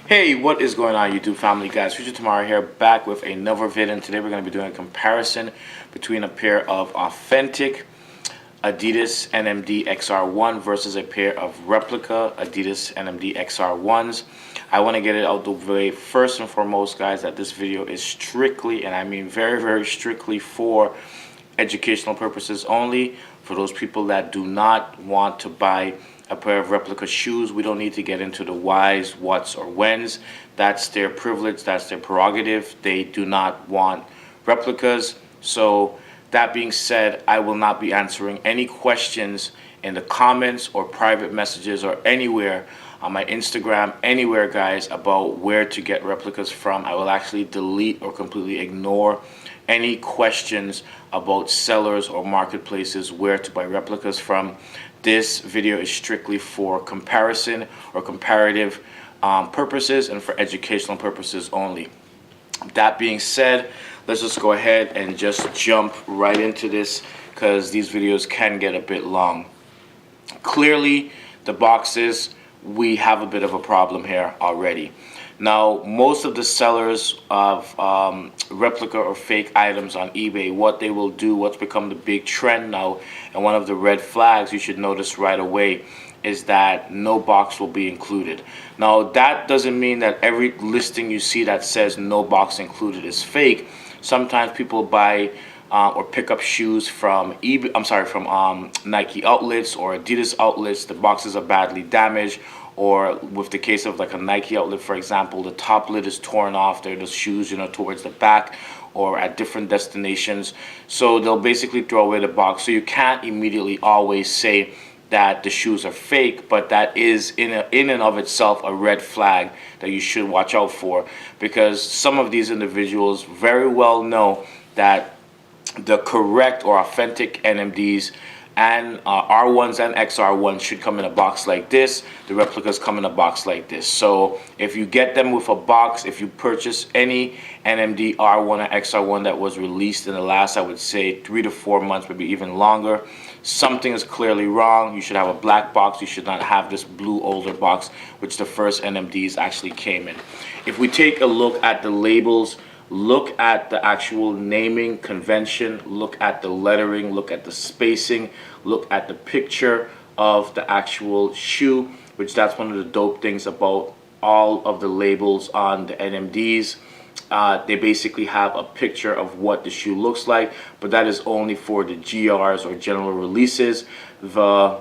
Hey, what is going on, YouTube family, guys? Future Tomorrow here, back with another video. And today we're going to be doing a comparison between a pair of authentic Adidas NMD XR1 versus a pair of replica Adidas NMD XR1s. I want to get it out the way first and foremost, guys, that this video is strictly, and I mean very, very strictly, for educational purposes only. For those people that do not want to buy a pair of replica shoes, we don't need to get into the whys, whats, or whens. That's their privilege, that's their prerogative. They do not want replicas. So that being said, I will not be answering any questions in the comments or private messages or anywhere on my Instagram, anywhere, guys, about where to get replicas from. I will actually delete or completely ignore any questions about sellers or marketplaces where to buy replicas from. This video is strictly for comparison or comparative purposes and for educational purposes only. That being said, let's just go ahead and just jump right into this, because these videos can get a bit long. Clearly, the boxes, we have a bit of a problem here already. Now, most of the sellers of replica or fake items on eBay, what they will do, what's become the big trend now, and one of the red flags you should notice right away, is that no box will be included. Now, that doesn't mean that every listing you see that says no box included is fake. Sometimes people buy or pick up shoes from from Nike outlets or Adidas outlets. The boxes are badly damaged, or with the case of like a Nike outlet, for example, the top lid is torn off. There are the shoes, towards the back or at different destinations. So they'll basically throw away the box. So you can't immediately always say that the shoes are fake, but that is in and of itself a red flag that you should watch out for, because some of these individuals very well know that the correct or authentic NMDs and R1s and XR1s should come in a box like this. The replicas come in a box like this. So if you get them with a box, if you purchase any NMD R1 or XR1 that was released in the last, I would say, 3 to 4 months, maybe even longer, something is clearly wrong. You should have a black box. You should not have this blue older box, which the first NMDs actually came in. If we take a look at the labels, look at the actual naming convention, look at the lettering, look at the spacing, look at the picture of the actual shoe, which that's one of the dope things about all of the labels on the NMDs. They basically have a picture of what the shoe looks like, but that is only for the GRs or general releases. The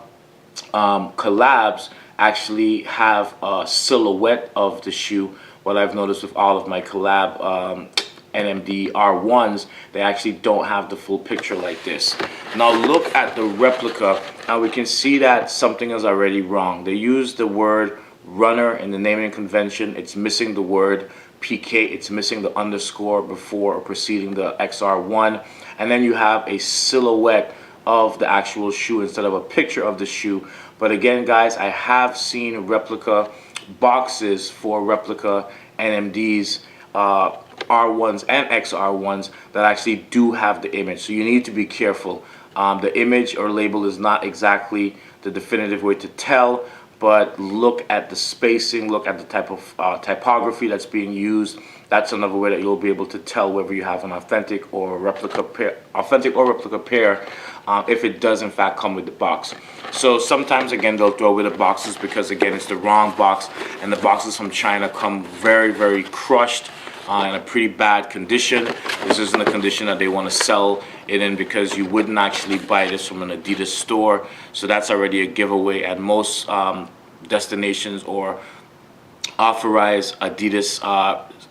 collabs actually have a silhouette of the shoe. What I've noticed with all of my collab NMD R1s, they actually don't have the full picture like this. Now look at the replica, and we can see that something is already wrong. They use the word runner in the naming convention. It's missing the word PK. It's missing the underscore before or preceding the XR1. And then you have a silhouette of the actual shoe instead of a picture of the shoe. But again, guys, I have seen replica boxes for replica NMDs, R1s and XR1s that actually do have the image. So you need to be careful. The image or label is not exactly the definitive way to tell, but look at the spacing, look at the type of typography that's being used. That's another way that you'll be able to tell whether you have an authentic or replica pair, if it does in fact come with the box. So sometimes, again, they'll throw away the boxes because, again, it's the wrong box, and the boxes from China come very, very crushed, in a pretty bad condition. This isn't a condition that they want to sell it in, because you wouldn't actually buy this from an Adidas store. So that's already a giveaway at most destinations or authorized Adidas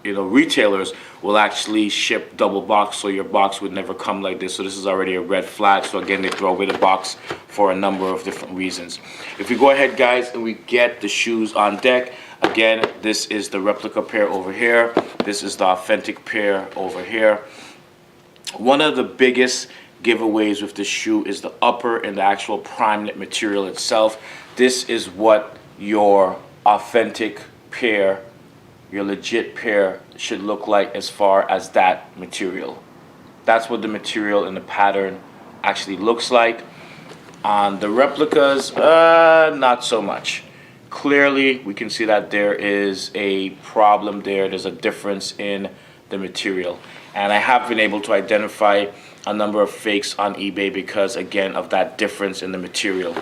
retailers will actually ship double box, so your box would never come like this. So this is already a red flag. So again, they throw away the box for a number of different reasons. If we go ahead, guys, and we get the shoes on deck, again, this is the replica pair over here, this is the authentic pair over here. One of the biggest giveaways with this shoe is the upper and the actual prime knit material itself. This is what your authentic pair, your legit pair, should look like as far as that material. That's what the material and the pattern actually looks like. On the replicas, not so much. Clearly, we can see that there is a problem there. There's a difference in the material. And I have been able to identify a number of fakes on eBay because, again, of that difference in the material.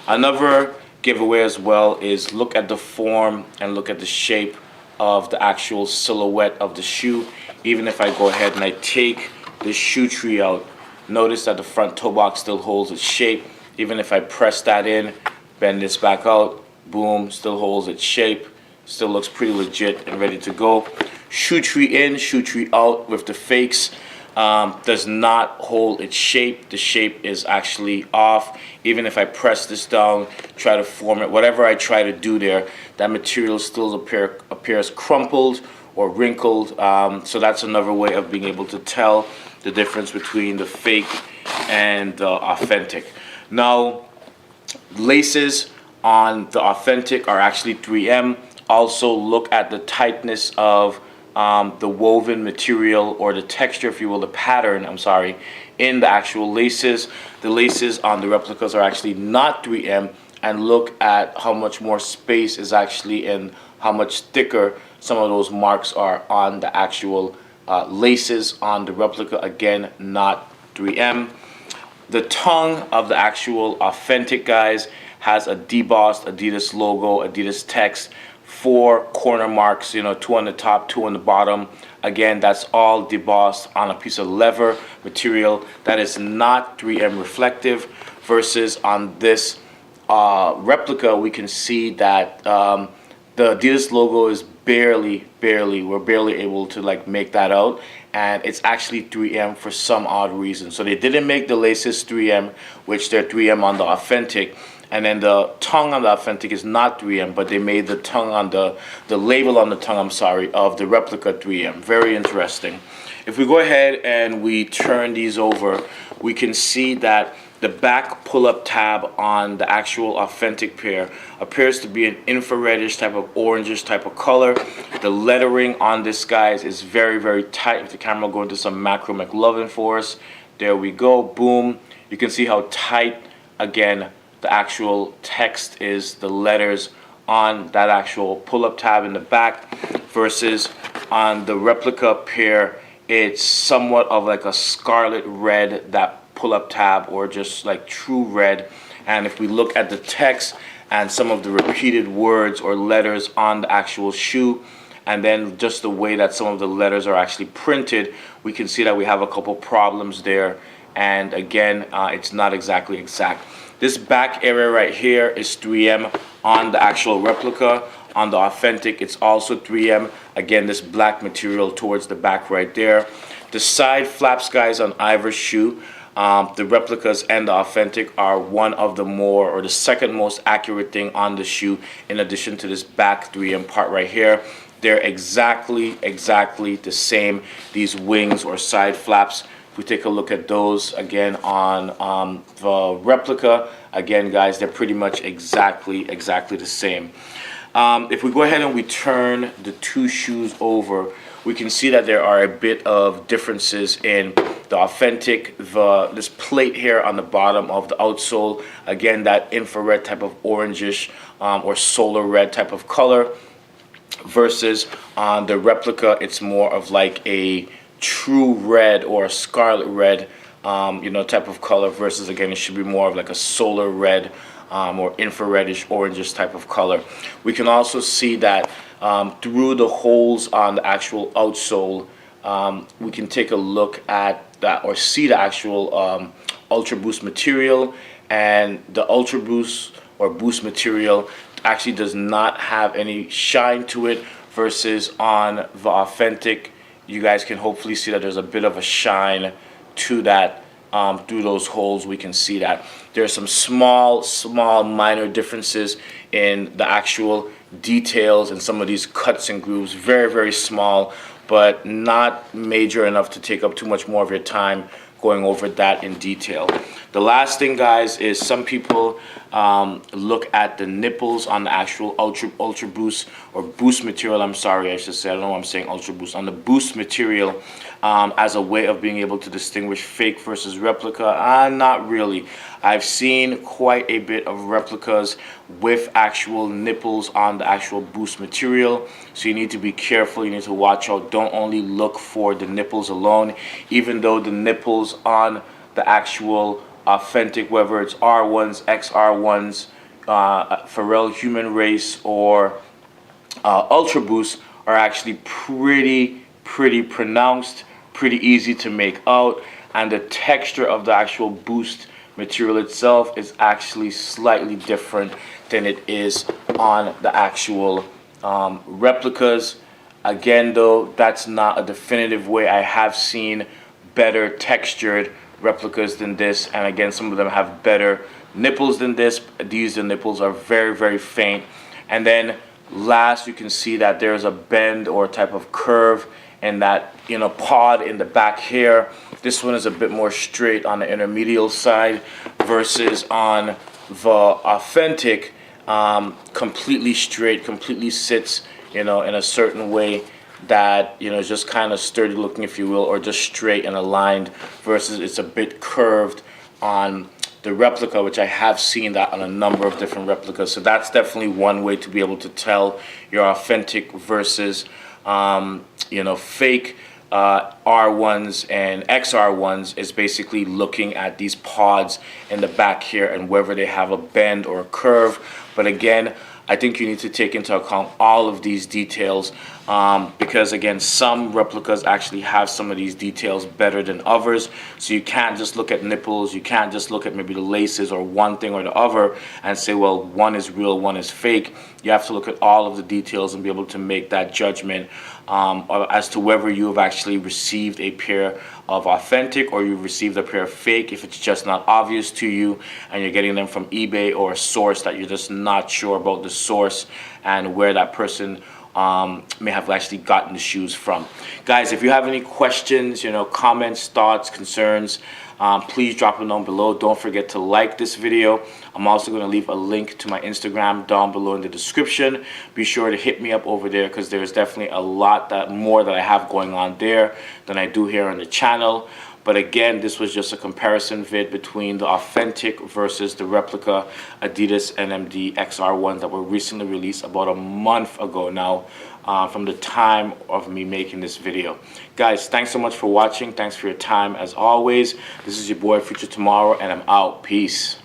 Another giveaway as well is look at the form and look at the shape of the actual silhouette of the shoe. Even if I go ahead and I take the shoe tree out, notice that the front toe box still holds its shape. Even if I press that in, bend this back out, boom, still holds its shape, still looks pretty legit and ready to go. Shoe tree in, shoe tree out with the fakes does not hold its shape. The shape is actually off. Even if I press this down, try to form it, whatever I try to do there, that material still appears crumpled or wrinkled. So that's another way of being able to tell the difference between the fake and the authentic. Now, laces on the authentic are actually 3M. Also look at the tightness of the woven material, or the texture, if you will, the pattern, in the actual laces. The laces on the replicas are actually not 3M, and look at how much more space is actually in, how much thicker some of those marks are on the actual laces on the replica, again, not 3M. The tongue of the actual authentic, guys, has a debossed Adidas logo, Adidas text, 4 corner marks, 2 on the top, 2 on the bottom. Again, that's all debossed on a piece of leather material that is not 3M reflective, versus on this replica, we can see that the Adidas logo is we're barely able to like make that out, and it's actually 3M for some odd reason. So they didn't make the laces 3M, which they're 3M on the authentic, and then the tongue on the authentic is not 3M, but they made the tongue on the label on the tongue, of the replica 3M. Very interesting. If we go ahead and we turn these over, we can see that the back pull-up tab on the actual authentic pair appears to be an infraredish type of orangish type of color. The lettering on this, guys, is very tight. If the camera will go into some macro McLovin for us. There we go, boom. You can see how tight, again, the actual text is, the letters on that actual pull-up tab in the back, versus on the replica pair, it's somewhat of like a scarlet red, that pull-up tab, or just like true red. And if we look at the text and some of the repeated words or letters on the actual shoe, and then just the way that some of the letters are actually printed, we can see that we have a couple problems there. And again, it's not exactly exact. This back area right here is 3M on the actual replica. On the authentic, it's also 3M. Again, this black material towards the back right there. The side flaps, guys, on either shoe, the replicas and the authentic, are one of the more, or the second most accurate thing on the shoe, in addition to this back 3M part right here. They're exactly the same, these wings or side flaps. If we take a look at those again on the replica, again, guys, they're pretty much exactly the same. If we go ahead and we turn the two shoes over, we can see that there are a bit of differences in the authentic. This plate here on the bottom of the outsole, again, that infrared type of orangish or solar red type of color, versus on the replica, it's more of like a true red or a scarlet red type of color, versus again it should be more of like a solar red or infraredish orangish type of color. We can also see that through the holes on the actual outsole, we can take a look at that, or see the actual Ultra Boost material, and the Ultra Boost or Boost material actually does not have any shine to it, versus on the authentic, you guys can hopefully see that there's a bit of a shine to that. Through those holes, we can see that there are some small minor differences in the actual details and some of these cuts and grooves. Very small, but not major enough to take up too much more of your time going over that in detail. The last thing, guys, is some people look at the nipples on the actual Ultra Boost or Boost material. I'm sorry, I should say. I don't know why I'm saying Ultra Boost. On the Boost material as a way of being able to distinguish fake versus replica. Not really. I've seen quite a bit of replicas with actual nipples on the actual Boost material, so you need to be careful. You need to watch out. Don't only look for the nipples alone, even though the nipples on the actual authentic, whether it's R1s, XR1s, Pharrell Human Race, or Ultra Boost, are actually pretty pronounced, pretty easy to make out, and the texture of the actual Boost material itself is actually slightly different than it is on the actual replicas. Again, though, that's not a definitive way. I have seen better textured replicas than this, and again, some of them have better nipples than this. These, the nipples are very faint. And then last, you can see that there's a bend or type of curve in that, you know, pod in the back here. This one is a bit more straight on the intermedial side versus on the authentic, completely straight, completely sits, you know, in a certain way that, you know, is just kind of sturdy looking, if you will, or just straight and aligned, versus it's a bit curved on the replica, which I have seen that on a number of different replicas. So that's definitely one way to be able to tell your authentic versus you know, fake R1s and XR1s, is basically looking at these pods in the back here and whether they have a bend or a curve. But again, I think you need to take into account all of these details because, again, some replicas actually have some of these details better than others. So you can't just look at nipples, you can't just look at maybe the laces or one thing or the other and say, well, one is real, one is fake. You have to look at all of the details and be able to make that judgment as to whether you have actually received a pair of authentic or you've received a pair of fake, if it's just not obvious to you and you're getting them from eBay or a source that you're just not sure about the source and where that person may have actually gotten the shoes from. Guys, if you have any questions, you know, comments, thoughts, concerns, please drop them down below. Don't forget to like this video. I'm also going to leave a link to my Instagram down below in the description. Be sure to hit me up over there because there's definitely a lot more that I have going on there than I do here on the channel. But again, this was just a comparison vid between the authentic versus the replica Adidas NMD XR1 that were recently released about a month ago now, from the time of me making this video. Guys, thanks so much for watching. Thanks for your time as always. This is your boy Future Tomorrow, and I'm out. Peace.